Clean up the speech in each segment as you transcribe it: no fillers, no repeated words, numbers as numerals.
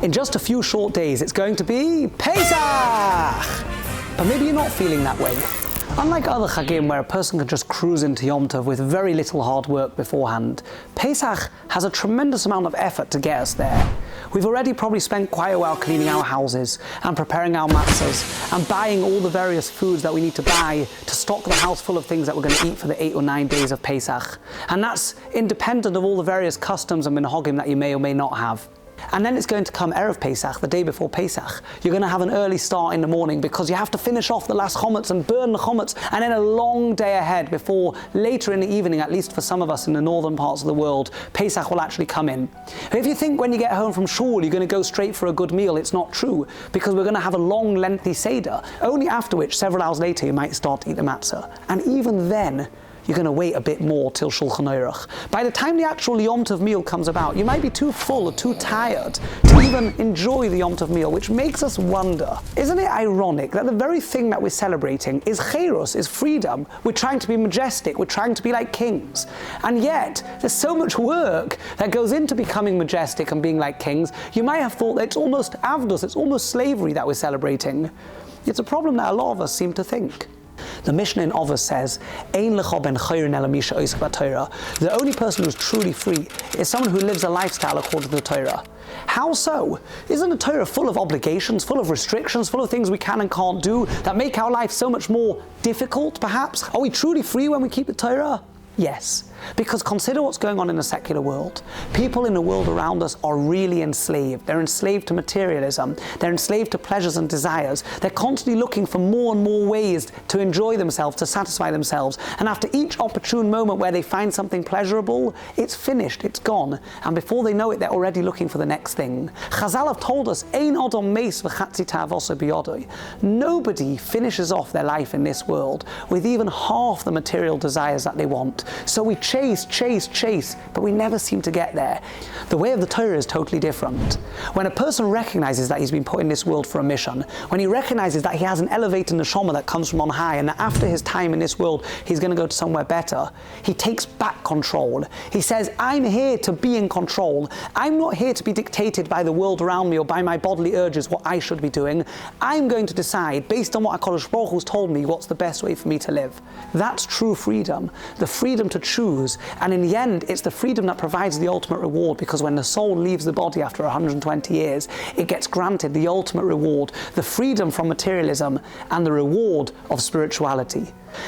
In just a few short days, it's going to be Pesach! But maybe you're not feeling that way. Unlike other Chagim where a person can just cruise into Yom Tov with very little hard work beforehand, Pesach has a tremendous amount of effort to get us there. We've already probably spent quite a while cleaning our houses and preparing our matzahs and buying all the various foods that we need to buy to stock the house full of things that we're going to eat for the 8 or 9 days of Pesach. And that's independent of all the various customs and minhagim that you may or may not have. And then it's going to come Erev Pesach, the day before Pesach. You're going to have an early start in the morning because you have to finish off the last chometz and burn the chometz, and then a long day ahead before later in the evening, at least for some of us in the northern parts of the world, Pesach will actually come in. But if you think when you get home from shul you're going to go straight for a good meal, it's not true, because we're going to have a long, lengthy Seder, only after which, several hours later, you might start to eat the matzah. And even then, you're going to wait a bit more till Shulchan Aruch. By the time the actual Yom Tov meal comes about, you might be too full or too tired to even enjoy the Yom Tov meal, which makes us wonder, isn't it ironic that the very thing that we're celebrating is cheiros, is freedom? We're trying to be majestic, we're trying to be like kings. And yet, there's so much work that goes into becoming majestic and being like kings, you might have thought that it's almost avdos, it's almost slavery that we're celebrating. It's a problem that a lot of us seem to think. The Mishnah in Ovos says, Ein lecha ben chayrin ela mi she'osek b'Torah. The only person who's truly free is someone who lives a lifestyle according to the Torah. How so? Isn't the Torah full of obligations, full of restrictions, full of things we can and can't do that make our life so much more difficult, perhaps? Are we truly free when we keep the Torah? Yes, because consider what's going on in the secular world. People in the world around us are really enslaved. They're enslaved to materialism. They're enslaved to pleasures and desires. They're constantly looking for more and more ways to enjoy themselves, to satisfy themselves. And after each opportune moment where they find something pleasurable, it's finished, it's gone. And before they know it, they're already looking for the next thing. Chazal have told us, Ein adam meis v'chatzi ta'avoso biyodoi. Nobody finishes off their life in this world with even half the material desires that they want. So we chase, but we never seem to get there. The way of the Torah is totally different. When a person recognizes that he's been put in this world for a mission, when he recognizes that he has an elevated neshama that comes from on high, and that after his time in this world, he's going to go to somewhere better, he takes back control. He says, I'm here to be in control. I'm not here to be dictated by the world around me or by my bodily urges what I should be doing. I'm going to decide, based on what HaKadosh Baruch Hu's told me, what's the best way for me to live. That's true freedom. The freedom to choose, and in the end it's the freedom that provides the ultimate reward, because when the soul leaves the body after 120 years, it gets granted the ultimate reward, the freedom from materialism and the reward of spirituality.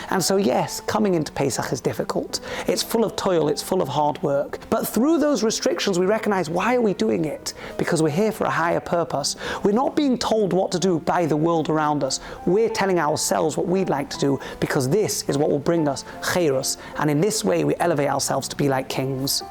And so yes, coming into Pesach is difficult. It's full of toil, it's full of hard work. But through those restrictions we recognize, why are we doing it? Because we're here for a higher purpose. We're not being told what to do by the world around us. We're telling ourselves what we'd like to do, because this is what will bring us cheiros. And in this way we elevate ourselves to be like kings.